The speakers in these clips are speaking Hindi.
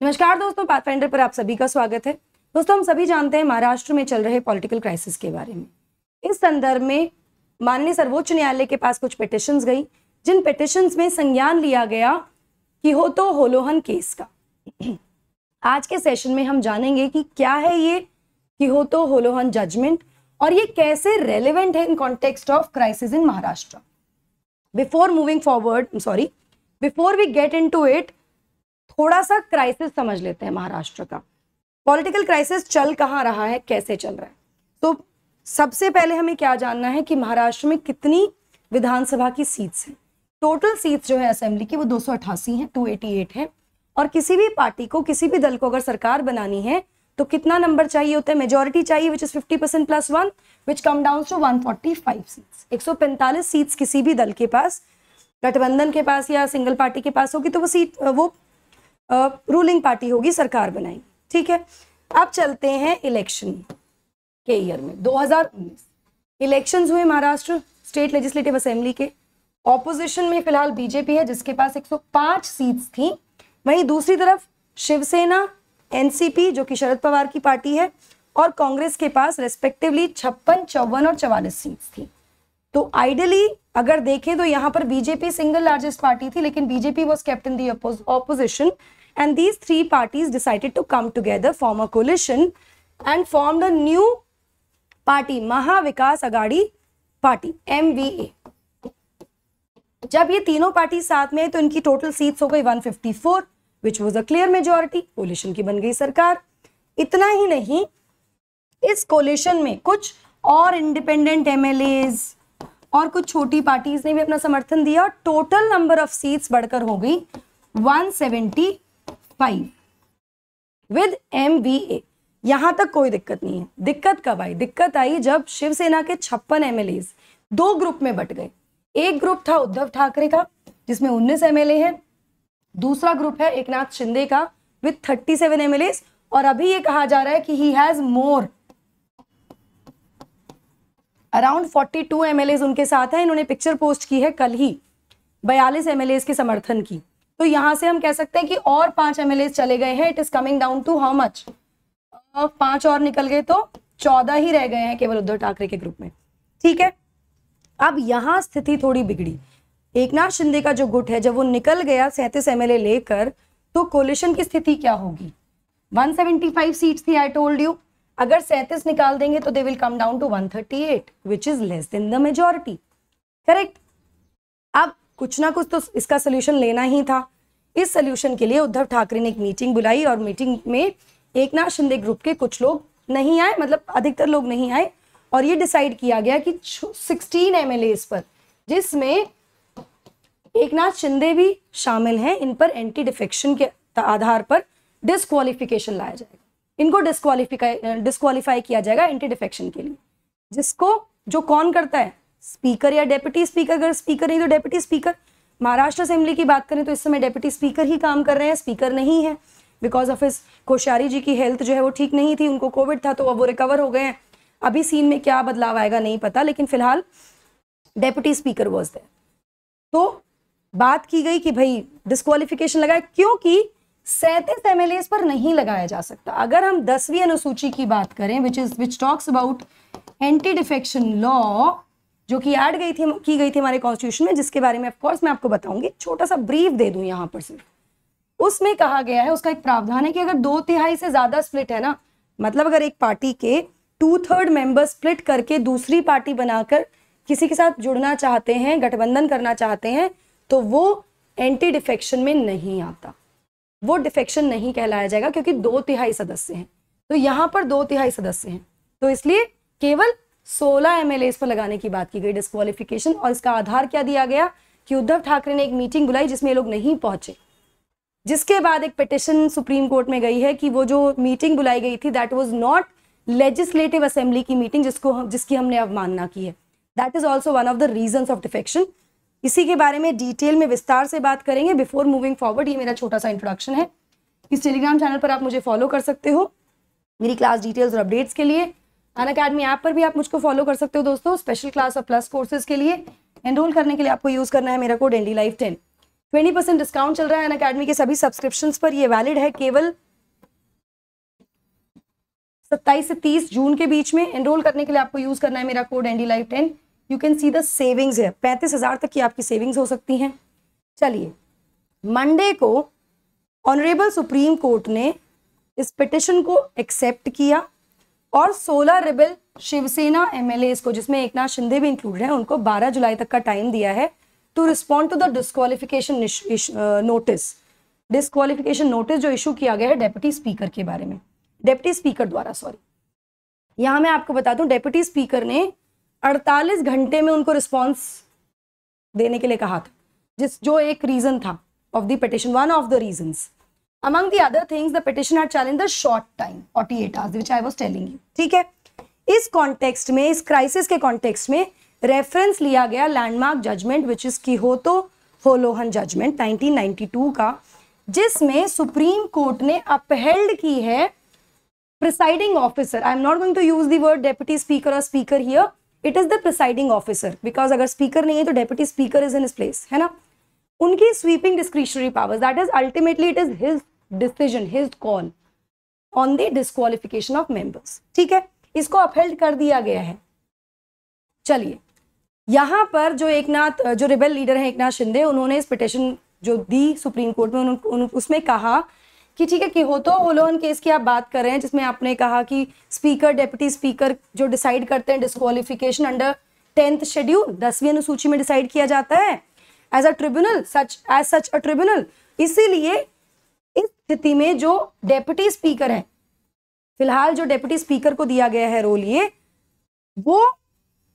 नमस्कार दोस्तों, पाथफाइंडर पर आप सभी का स्वागत है। दोस्तों, हम सभी जानते हैं महाराष्ट्र में चल रहे पॉलिटिकल क्राइसिस के बारे में। इस संदर्भ में माननीय सर्वोच्च न्यायालय के पास कुछ पिटिशंस गई, जिन पिटिशंस में संज्ञान लिया गया किहोतो होलोहन केस का। आज के सेशन में हम जानेंगे कि क्या है ये किहोतो होलोहन जजमेंट और ये कैसे रेलेवेंट है in context of crisis in Maharashtra. Before we get into it, थोड़ा सा क्राइसिस समझ लेते हैं महाराष्ट्र का। पॉलिटिकल क्राइसिस चल कहाँ रहा है, कैसे चल रहा है। तो सबसे पहले हमें क्या जानना है कि महाराष्ट्र में कितनी विधानसभा की सीट्स हैं। टोटल सीट्स जो है असेंबली की वो 288 हैं, 288 है। और किसी भी पार्टी को, किसी भी दल को अगर सरकार बनानी है तो कितना नंबर चाहिए होता है? मेजोरिटी चाहिए, which is 50% + 1, which come down to 145 seats. 145 seats किसी भी दल के पास, गठबंधन के पास या सिंगल पार्टी के पास होगी तो वो रूलिंग पार्टी होगी, सरकार बनाएगी। ठीक है, अब चलते हैं इलेक्शन के ईयर में। 2019 इलेक्शंस हुए महाराष्ट्र स्टेट लेजिस्लेटिव असेंबली के। ऑपोजिशन में फिलहाल बीजेपी है जिसके पास 105 सीट्स थी। वहीं दूसरी तरफ शिवसेना, एनसीपी जो कि शरद पवार की पार्टी है, और कांग्रेस के पास रेस्पेक्टिवली 56, 54 और 44 सीट्स थी। तो आइडियली अगर देखें तो यहाँ पर बीजेपी सिंगल लार्जेस्ट पार्टी थी, लेकिन BJP was kept in the opposition and these three parties decided to come together, form a coalition and formed a new party, महा विकास अघाड़ी पार्टी, MVA। जब ये तीनों पार्टी साथ में है तो इनकी टोटल सीट्स हो गई 154, which was a clear majority। Coalition की बन गई सरकार। इतना ही नहीं, इस कोलिशन में कुछ और इंडिपेंडेंट MLAs और कुछ छोटी पार्टीज ने भी अपना समर्थन दिया। टोटल नंबर ऑफ सीट्स बढ़कर हो गई 175 विद MVA। यहां तक कोई दिक्कत नहीं है। दिक्कत कब आई? दिक्कत आई जब शिवसेना के 56 MLAs दो ग्रुप में बट गए। एक ग्रुप था उद्धव ठाकरे का जिसमें 19 MLA है, दूसरा ग्रुप है एकनाथ शिंदे का विद 37 MLAs। और अभी ये कहा जा रहा है कि he has more, around 42 MLAs उनके साथ है। इन्होंने पिक्चर पोस्ट की है कल ही 42 MLAs के समर्थन की। तो यहां से हम कह सकते हैं कि और 5 MLAs चले गए हैं। It is coming down to how much? 5 और निकल गए तो 14 ही रह गए हैं केवल उद्धव ठाकरे के ग्रुप में। ठीक है, अब यहां स्थिति थोड़ी बिगड़ी। एकनाथ शिंदे का जो गुट है, जब वो निकल गया 37 MLA लेकर, तो कोलिशन की स्थिति क्या होगी? 175 सीट्स थी, आई टोल्ड यू। अगर 37 निकाल देंगे तो they will come down to 138, which is less than the majority. Correct. अब कुछ ना कुछ तो इसका सोल्यूशन लेना ही था। इस सोल्यूशन के लिए उद्धव ठाकरे ने एक मीटिंग बुलाई और मीटिंग में एकनाथ शिंदे ग्रुप के कुछ लोग नहीं आए, मतलब अधिकतर लोग नहीं आए। और ये डिसाइड किया गया कि 16 MLAs पर, जिसमें एकनाथ शिंदे भी शामिल हैं, इन पर एंटी डिफेक्शन के आधार पर डिस्क्वालिफिकेशन लाया जाएगा। इनको डिस्क्वालीफाई किया जाएगा एंटी डिफेक्शन के लिए। जिसको जो कौन करता है? स्पीकर या डेप्यूटी स्पीकर। अगर स्पीकर नहीं तो डेप्यूटी स्पीकर। महाराष्ट्र असेंबली की बात करें तो इस समय डेप्यूटी स्पीकर ही काम कर रहे हैं, स्पीकर नहीं है। बिकॉज ऑफ हिज कोश्यारी जी की हेल्थ जो है वो ठीक नहीं थी, उनको कोविड था, तो अब वो रिकवर हो गए हैं। अभी सीन में क्या बदलाव आएगा नहीं पता, लेकिन फिलहाल डेप्यूटी स्पीकर वॉज देयर। तो बात की गई कि भाई डिस्क्वालिफिकेशन लगाए, क्योंकि 37 MLAs पर नहीं लगाया जा सकता। अगर हम 10वीं अनुसूची की बात करें, which talks about anti defection law, जो कि ऐड की गई थी हमारे कॉन्स्टिट्यूशन में, जिसके बारे में ऑफ कोर्स मैं आपको बताऊंगी। छोटा सा ब्रीफ दे दूं यहाँ पर सिर्फ। उसमें कहा गया है, उसका एक प्रावधान है कि अगर 2/3 से ज्यादा स्प्लिट है ना, मतलब अगर एक पार्टी के 2/3 मेंबर स्प्लिट करके दूसरी पार्टी बनाकर किसी के साथ जुड़ना चाहते हैं, गठबंधन करना चाहते हैं, तो वो एंटी डिफेक्शन में नहीं आता। वो डिफेक्शन नहीं कहलाया जाएगा क्योंकि 2/3 सदस्य हैं। तो यहाँ पर 2/3 सदस्य हैं, तो इसलिए केवल 16 MLAs पर लगाने की बात की गई डिस्क्वालिफिकेशन। और इसका आधार क्या दिया गया कि उद्धव ठाकरे ने एक मीटिंग बुलाई जिसमें लोग नहीं पहुंचे, जिसके बाद एक पिटिशन सुप्रीम कोर्ट में गई है कि वो जो मीटिंग बुलाई गई थी that was not legislative assembly की मीटिंग, जिसकी हमने अवमानना की है। That is also one of the reasons of defection. इसी के बारे में डिटेल में विस्तार से बात करेंगे। बिफोर मूविंग फॉरवर्ड, ये मेरा छोटा सा इंट्रोडक्शन है। इस टेलीग्राम चैनल पर आप मुझे फॉलो कर सकते हो मेरी क्लास डिटेल्स और अपडेट्स के लिए। अनअकैडमी ऐप पर भी आप मुझको फॉलो कर सकते हो दोस्तों, स्पेशल क्लास और प्लस कोर्सेज के लिए। एनरोल करने के लिए आपको यूज करना है मेरा कोड NDLive10। 20% डिस्काउंट चल रहा है अनअकैडमी के सभी सब्सक्रिप्शंस पर। ये वैलिड है केवल 27 से 30 जून के बीच में। एनरोल करने के लिए आपको यूज करना है मेरा code NDLive10। You can see the savings है, 35,000 तक की आपकी सेविंग्स हो सकती हैं। चलिए, मंडे को ऑनरेबल सुप्रीम कोर्ट ने इस पिटिशन को एक्सेप्ट किया और 16 रिबेल शिवसेना MLAs को, जिसमें एकनाथ शिंदे भी इंक्लूडेड है, उनको 12 जुलाई तक का टाइम दिया है to respond to the disqualification notice. Disqualification notice जो इशू किया गया है डेप्यूटी स्पीकर के बारे में, डेप्यूटी स्पीकर द्वारा, सॉरी। यहां मैं आपको बता दूं, डेप्यूटी स्पीकर ने 48 घंटे में उनको रिस्पॉन्स देने के लिए कहा था, जो एक रीजन था of the petition, one of the reasons. Among the other things the petition had challenged the short time 48 hours which I was telling you. ठीक है, इस कॉन्टेक्स्ट में, इस क्राइसिस के कॉन्टेक्स्ट में रेफरेंस लिया गया landmark judgment which is Kihoto Hollohan judgment 1992 का, जिसमें सुप्रीम कोर्ट ने अपहेल्ड की है presiding officer. I am not going to use the word deputy speaker और speaker here, it is the presiding officer, because अगर स्पीकर नहीं है तो deputy speaker is in his place, है ना। उनकी sweeping discretionary powers, that is ultimately it is his decision, his call on the disqualification of members. ठीक है, इसको अपहेल्ड कर दिया गया है। चलिए, यहां पर जो रिबेल लीडर है एकनाथ शिंदे, उन्होंने इस पिटिशन जो दी सुप्रीम कोर्ट में, उसमें कहा कि ठीक है, किहोतो होलोहन केस की आप बात कर रहे हैं, जिसमें आपने कहा कि स्पीकर, डेप्यूटी स्पीकर जो डिसाइड करते हैं डिस्क्वालिफिकेशन अंडर 10th शेड्यूल, 10वीं अनुसूची में डिसाइड किया जाता है as a tribunal, such a tribunal. इसीलिए इस स्थिति में जो डेप्यूटी स्पीकर है, फिलहाल जो डेप्यूटी स्पीकर को दिया गया है रोल, ये वो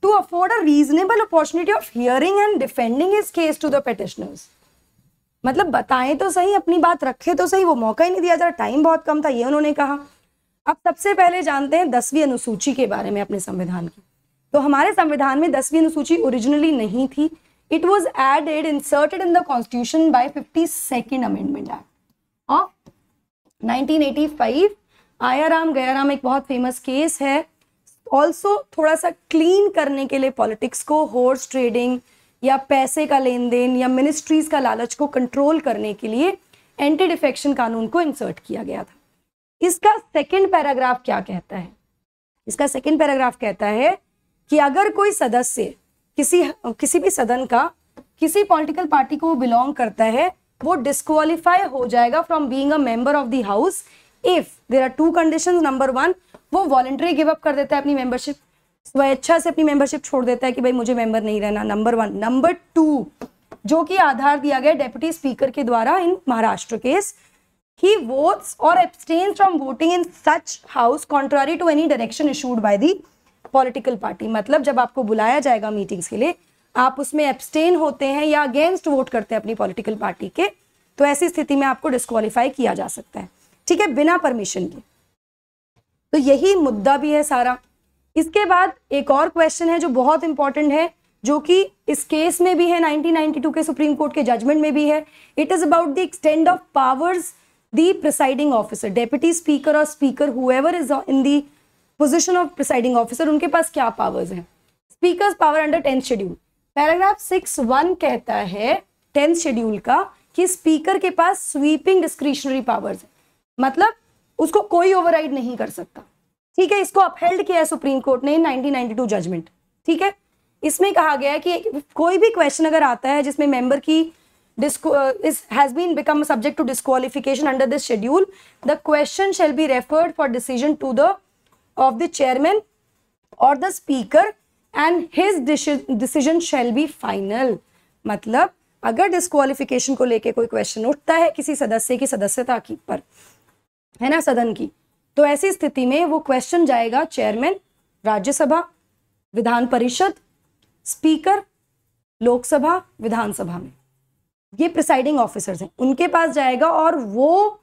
to afford a reasonable opportunity of hearing and defending his case to the petitioners. मतलब बताएं तो सही, अपनी बात रखे तो सही, वो मौका ही नहीं दिया जा रहा, टाइम बहुत कम था, ये उन्होंने कहा। अब सबसे पहले जानते हैं 10वीं अनुसूची के बारे में अपने संविधान की। तो हमारे संविधान में 10वीं अनुसूची ओरिजिनली नहीं थी, it was added, inserted in the constitution by 52nd amendment act of 1985। आया राम गया राम एक बहुत फेमस केस है। ऑल्सो थोड़ा सा क्लीन करने के लिए पॉलिटिक्स को, हॉर्स ट्रेडिंग या पैसे का लेन देन या मिनिस्ट्रीज का लालच को कंट्रोल करने के लिए एंटी डिफेक्शन कानून को इंसर्ट किया गया था। इसका सेकंड पैराग्राफ क्या कहता है? इसका सेकंड पैराग्राफ कहता है कि अगर कोई सदस्य किसी भी सदन का किसी पॉलिटिकल पार्टी को बिलोंग करता है, वो डिस्क्वालीफाई हो जाएगा from being a member of the house if there are 2 conditions. Number 1, वो वॉलंटरी गिव अप कर देता है अपनी मेंबरशिप, स्वेच्छा से अपनी मेंबरशिप छोड़ देता है कि भाई मुझे मेंबर नहीं रहना, नंबर 1। नंबर 2, जो कि आधार दिया गया डेप्यूटी स्पीकर के द्वारा in Maharashtra case, he votes or abstains from voting in such house contrary to any direction issued by the political party। मतलब जब आपको बुलाया जाएगा मीटिंग्स के लिए, आप उसमें एब्सटेन होते हैं या अगेंस्ट वोट करते हैं अपनी पॉलिटिकल पार्टी के, तो ऐसी स्थिति में आपको डिस्क्वालीफाई किया जा सकता है, ठीक है, बिना परमिशन के। तो यही मुद्दा भी है सारा। इसके बाद एक और क्वेश्चन है जो बहुत इंपॉर्टेंट है, जो कि इस केस में भी है, 1992 के सुप्रीम कोर्ट के जजमेंट में भी है। It is about the extend of powers the presiding officer, deputy speaker or speaker, whoever is in the position of presiding officer, उनके पास क्या powers हैं? Speaker's power under 10th schedule, paragraph 6(1) कहता है 10th schedule का कि स्पीकर के पास स्वीपिंग डिस्क्रिशनरी पावर्स है, मतलब उसको कोई ओवरराइड नहीं कर सकता, ठीक है। इसको अपहेल्ड किया है सुप्रीम कोर्ट ने 1992 जजमेंट, ठीक है। इसमें कहा गया है कि कोई भी क्वेश्चन अगर आता है जिसमें मेंबर की has been become subject to disqualification under this schedule, the question shall be referred for decision to the chairman or the speaker and his decision shall be final। मतलब अगर डिस्क्वालिफिकेशन को लेके कोई क्वेश्चन उठता है किसी सदस्य की सदस्यता की पर, है ना, सदन की, तो ऐसी स्थिति में वो क्वेश्चन जाएगा चेयरमैन, राज्यसभा, विधान परिषद, स्पीकर, लोकसभा, विधानसभा में, ये प्रिसाइडिंग ऑफिसर्स हैं, उनके पास जाएगा और वो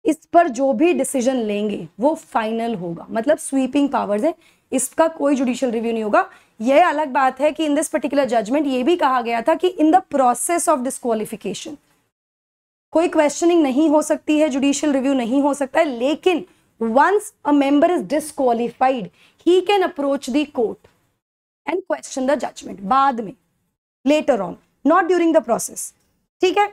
इस पर जो भी डिसीजन लेंगे वो फाइनल होगा, मतलब स्वीपिंग पावर्स है, इसका कोई जुडिशियल रिव्यू नहीं होगा। यह अलग बात है कि इन दिस पर्टिकुलर जजमेंट ये भी कहा गया था कि in the process of disqualification कोई क्वेश्चनिंग नहीं हो सकती है, जुडिशियल रिव्यू नहीं हो सकता है, लेकिन once a member is disqualified he can approach the court and question the judgment बाद में, later on, not during the process. ठीक है,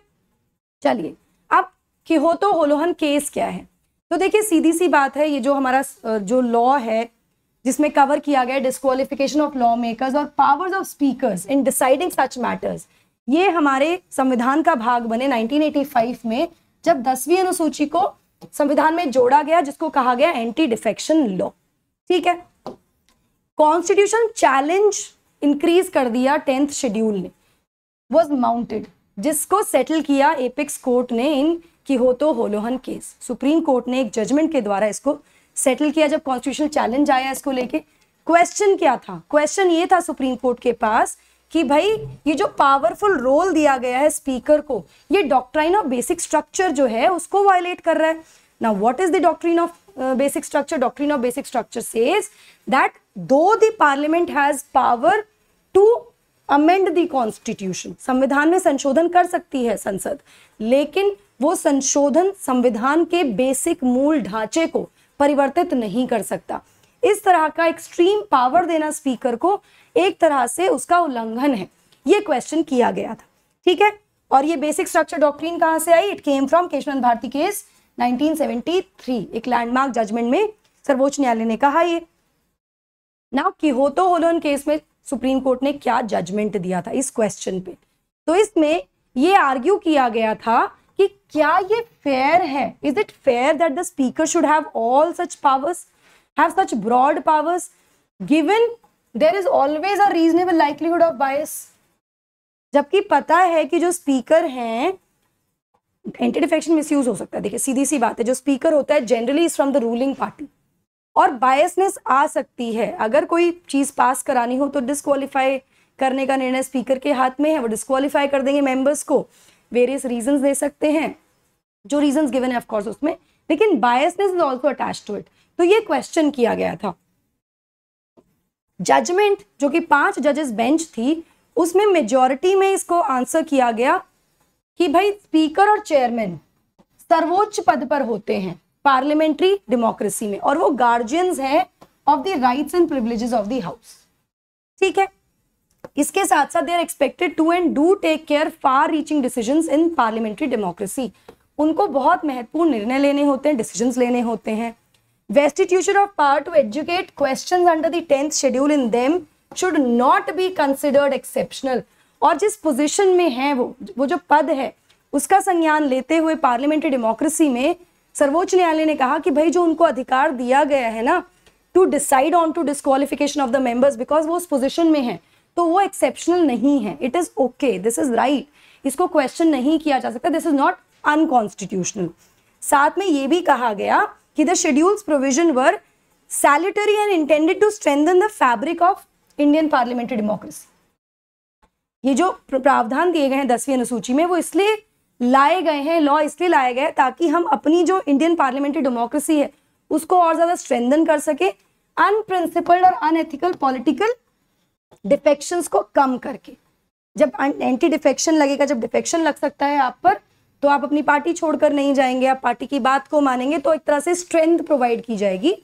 चलिए अब किहोतो होलोहन केस क्या है? तो देखिए सीधी सी बात है, ये जो हमारा जो लॉ है जिसमें कवर किया गया डिस्क्वालिफिकेशन ऑफ लॉ मेकर्स और powers of speakers in deciding such matters, ये हमारे संविधान का भाग बने 1985 में, जब 10वीं अनुसूची को संविधान में जोड़ा गया, जिसको कहा गया एंटी डिफेक्शन लॉ। ठीक है, कॉन्स्टिट्यूशन चैलेंज इंक्रीज कर दिया 10th शेड्यूल ने, वाज माउंटेड, जिसको सेटल किया एपेक्स कोर्ट ने in Kihoto Hollohan case. Supreme court ने एक जजमेंट के द्वारा इसको सेटल किया। जब कॉन्स्टिट्यूशनल चैलेंज आया इसको लेके, क्वेश्चन क्या था? क्वेश्चन ये था सुप्रीम कोर्ट के पास कि भाई ये जो पावरफुल रोल दिया गया है स्पीकर को, ये डॉक्ट्राइन ऑफ बेसिक स्ट्रक्चर जो है उसको वायलेट कर रहा है। Now what is the doctrine of basic structure? Doctrine of basic structure says that though the parliament has power to amend the constitution, संविधान में संशोधन कर सकती है संसद, लेकिन वो संशोधन संविधान के बेसिक मूल ढांचे को परिवर्तित नहीं कर सकता। इस तरह का एक्सट्रीम पावर देना स्पीकर को एक तरह से उसका उल्लंघन है, ये क्वेश्चन किया गया था। ठीक है, और ये बेसिक स्ट्रक्चर डॉक्ट्रिन कहां से आई? It came from Kesavananda Bharati case 1973, एक लैंडमार्क जजमेंट में सर्वोच्च न्यायालय ने कहा ये। नाउ किहोतो होलोहन केस में सुप्रीम कोर्ट ने क्या जजमेंट दिया था इस क्वेश्चन पे? तो इसमें ये आर्ग्यू किया गया था कि क्या ये फेयर है? Is it fair that the speaker should have all such powers, have such broad powers, given there is always a reasonable likelihood of bias? जबकि पता है कि जो स्पीकर हैं, एंटी डिफेक्शन मिसयूज हो सकता है। देखिए सीधी सी बात है, जो स्पीकर होता है generally is from the ruling party, और बायसनेस आ सकती है। अगर कोई चीज पास करानी हो तो डिस्क्वालीफाई करने का निर्णय स्पीकर के हाथ में है, वो डिस्क्वालीफाई कर देंगे मेंबर्स को, वेरियस रीजंस दे सकते हैं, जो रीजंस गिवन है ऑफ कोर्स उसमें, लेकिन biasness is also attached to it. तो ये क्वेश्चन किया गया था। जजमेंट जो कि 5 जजेस बेंच थी, उसमें मेजॉरिटी में इसको आंसर किया गया कि भाई स्पीकर और चेयरमैन सर्वोच्च पद पर होते हैं पार्लियामेंट्री डेमोक्रेसी में, और वो गार्जियंस हैं of the rights and privileges of the house. ठीक है, इसके साथ साथ they are expected to and do take care for reaching decisions in parliamentary democracy. उनको बहुत महत्वपूर्ण निर्णय लेने होते हैं, डिसीजंस लेने होते हैं। Investiture of power to adjudicate questions under the 10th schedule in them should not be considered exceptional. और जिस पोजीशन में है वो जो पद है, उसका संज्ञान लेते हुए पार्लियामेंट्री डेमोक्रेसी में सर्वोच्च न्यायालय ने कहा कि भाई जो उनको अधिकार दिया गया है ना, to decide on to disqualification of the members, because वो उस पोजीशन में है, तो वो एक्सेप्शनल नहीं है। It is okay, this is right, इसको क्वेश्चन नहीं किया जा सकता, दिस इज नॉट अनकॉन्स्टिट्यूशनल। साथ में ये भी कहा गया कि the schedules provision were salutary and intended to strengthen the fabric of Indian parliamentary democracy. ये जो प्रावधान दिए गए हैं 10वीं अनुसूची में, वो इसलिए लाए गए हैं, लॉ इसलिए लाए गए ताकि हम अपनी जो इंडियन पार्लियामेंट्री डेमोक्रेसी है उसको और ज्यादा स्ट्रेंथन कर सके, अनप्रिंसिपल्ड और अनएथिकल पॉलिटिकल डिफेक्शंस को कम करके। जब एंटी डिफेक्शन लगेगा, जब डिफेक्शन लग सकता है आप पर, तो आप अपनी पार्टी छोड़कर नहीं जाएंगे, आप पार्टी की बात को मानेंगे, तो एक तरह से स्ट्रेंथ प्रोवाइड की जाएगी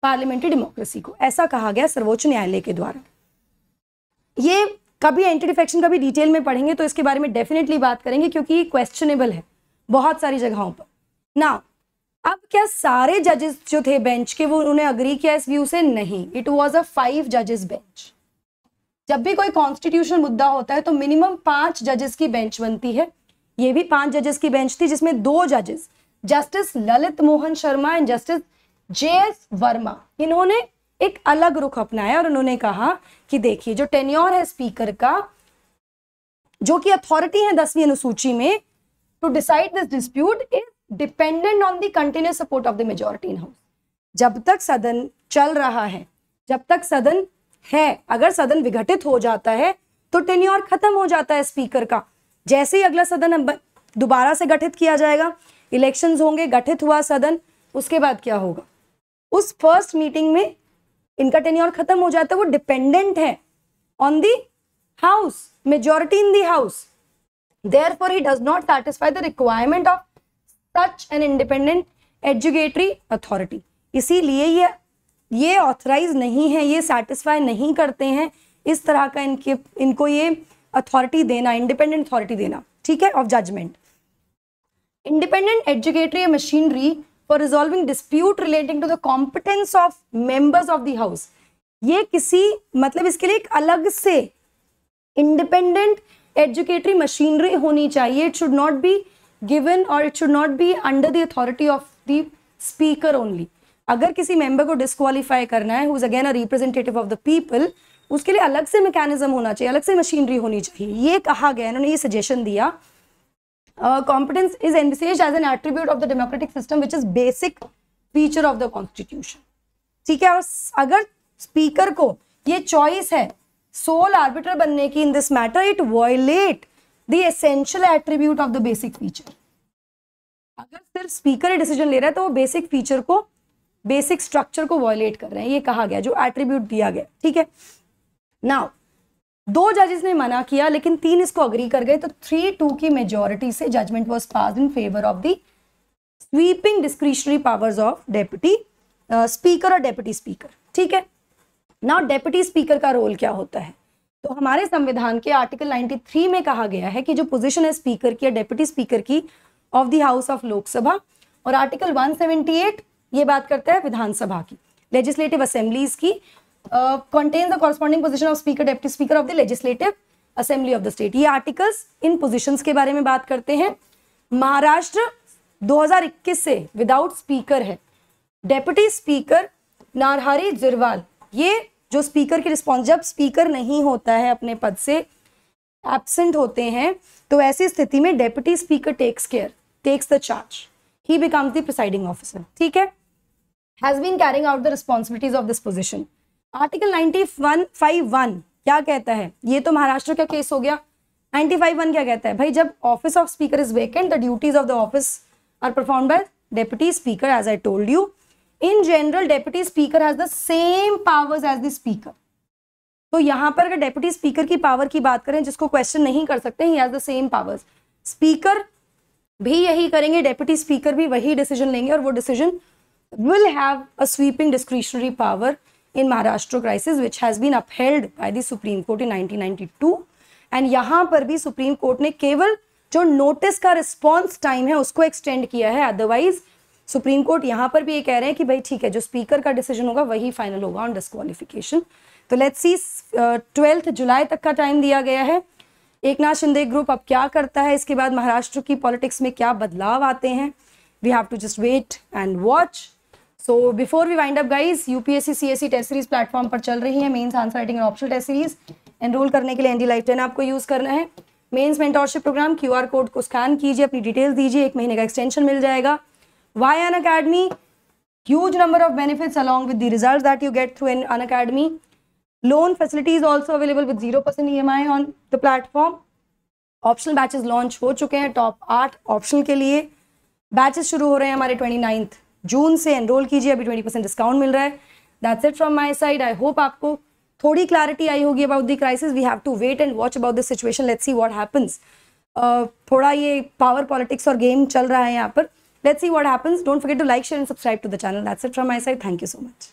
पार्लियामेंट्री डेमोक्रेसी को, ऐसा कहा गया सर्वोच्च न्यायालय के द्वारा। ये कभी एंटी डिफेक्शन का भी डिटेल में पढ़ेंगे तो इसके बारे में डेफिनेटली बात करेंगे, क्योंकि ये क्वेश्चनेबल है बहुत सारी जगहों पर। नाउ अब क्या सारे जजेस जो थे बेंच के, वो उन्होंने अग्री किया इस व्यू से? नहीं, इट वाज अ 5 जजेस बेंच। जब भी कोई कॉन्स्टिट्यूशनल मुद्दा होता है तो मिनिमम 5 जजेस की बेंच बनती है। ये भी 5 जजेस की बेंच थी, जिसमें 2 जजेस justice Lalit Mohan Sharma and justice JS Verma, इन्होंने एक अलग रुख अपनाया और उन्होंने कहा कि देखिए जो टेन्योर है स्पीकर का, जो कि अथॉरिटी है 10वीं अनुसूची में to decide this dispute, is dependent on the continuous support of the majority in house. जब तक सदन चल रहा है, जब तक सदन है, अगर सदन विघटित हो जाता है तो टेन्योर खत्म हो जाता है स्पीकर का। जैसे ही अगला सदन दोबारा से गठित किया जाएगा, इलेक्शंस होंगे, गठित हुआ सदन, उसके बाद क्या होगा? उस फर्स्ट मीटिंग में इनका टेन्योर खत्म हो जाता है। वो डिपेंडेंट है on the house, majority in the house, therefore he does not satisfy the requirement of such an independent adjudicatory authority. इसीलिए ये ऑथराइज नहीं है, ये सेटिस्फाई नहीं करते हैं इस तरह का इनको ये अथॉरिटी देना, इंडिपेंडेंट अथॉरिटी देना, ठीक है, of judgment. Independent adjudicatory machinery for resolving dispute relating to the competence of members of the house. ये किसी मतलब इसके लिए एक अलग से इंडिपेंडेंट एजुकेटरी मशीनरी होनी चाहिए। It should not be given और it should not be under the authority of the speaker only. अगर किसी मेंबर को डिस्क्वालीफाई करना है, who is again a representative of the people, उसके लिए अलग से मैकेनिज्म होना चाहिए, अलग से मशीनरी होनी चाहिए। ये कहा गया, इन्होंने ये सजेशन दिया। Competence is envisaged as an attribute of the democratic system which is basic feature of the constitution, ठीक है। और अगर स्पीकर को ये चॉइस है सोल आर्बिटर बनने की in this matter, it violate the essential attribute of the basic feature. अगर सिर्फ स्पीकर डिसीजन ले रहा है तो वो बेसिक फीचर को, बेसिक स्ट्रक्चर को वायलेट कर रहे हैं, ये कहा गया, जो एट्रीब्यूट दिया गया, ठीक है। नाउ 2 जजेस ने मना किया लेकिन 3 इसको अग्री कर गए, तो 3-2 की मेजोरिटी से judgment was passed in favour of the sweeping discretionary powers of deputy speaker और डेप्यूटी स्पीकर, ठीक है। नाउ डेप्यूटी स्पीकर का रोल क्या होता है? तो हमारे संविधान के आर्टिकल 93 में कहा गया है कि जो पोजीशन है स्पीकर की या डेप्यूटी स्पीकर की of the house of Lok Sabha, और आर्टिकल 178 ये बात करता है विधानसभा की, लेजिस्लेटिव असेंबलीज की, contains the corresponding position of speaker, deputy speaker of the legislative assembly of the state। ये आर्टिकल्स इन पोजीशंस के बारे में बात करते हैं। महाराष्ट्र 2021 से विदाउट स्पीकर है। डेप्यूटी स्पीकर नारहरी जिरवाल, ये जो स्पीकर की रिस्पॉन्स, जब स्पीकर नहीं होता है अपने पद से, एब्सेंट होते हैं, तो ऐसी स्थिति में deputy speaker takes the charge, he becomes the presiding officer, ठीक है। Has been carrying out the responsibilities of this position. Article 95(1) क्या कहता है? ये तो महाराष्ट्र का केस हो गया। 95(1) क्या कहता है? भाई जब office of speaker is vacant, the duties of the office are performed by deputy speaker, as I told you. In general deputy speaker has the same powers as the speaker. तो यहाँ पर अगर डेप्यूटी स्पीकर की पावर की बात करें, जिसको क्वेश्चन नहीं कर सकते, he has the same powers. Speaker भी यही करेंगे, डेप्यूटी स्पीकर भी वही डिसीजन लेंगे, और वो decision will have a sweeping discretionary power in Maharashtra crisis which has been upheld by the Supreme Court in 1992। and यहाँ पर भी सुप्रीम कोर्ट ने केवल जो नोटिस का रिस्पॉन्स टाइम है उसको एक्सटेंड किया है। अदरवाइज सुप्रीम कोर्ट यहाँ पर भी ये कह रहे हैं कि भाई ठीक है, जो स्पीकर का डिसीजन होगा वही फाइनल होगा ऑन डिस्क्वालिफिकेशन। तो लेट्स सी, 12 जुलाई तक का टाइम दिया गया है। एकनाथ शिंदे ग्रुप अब क्या करता है, इसके बाद महाराष्ट्र की पॉलिटिक्स में क्या बदलाव आते हैं, we have to just wait and watch. So before we wind up guys, UPSC CSC test series platform पर चल रही है मेंस आंसर राइटिंग और ऑप्शनल टेस्ट सीरीज। एनरोल करने के लिए एनडी लाइफ 10 आपको यूज करना है। Mains mentorship programme, QR code को स्कैन कीजिए, अपनी डिटेल्स दीजिए, 1 महीने का एक्सटेंशन मिल जाएगा। Via Unacademy, huge number of benefits along with the results that you get through an Unacademy. Loan facility is also available with 0% EMI on the platform. Optional batches launch हो चुके हैं, टॉप 8 ऑप्शनल के लिए बैचेस शुरू हो रहे हैं हमारे 29 जून से। एनरोल कीजिए, अभी 20% डिस्काउंट मिल रहा है। That's it from my side. I hope आपको थोड़ी क्लैरिटी आई होगी about the crisis. We have to wait and watch about this situation, let's see what happens. थोड़ा ये पावर पॉलिटिक्स और गेम चल रहा है यहाँ पर, let's see what happens. Don't forget to like, share and subscribe to the channel. That's it from my side. Thank you so much.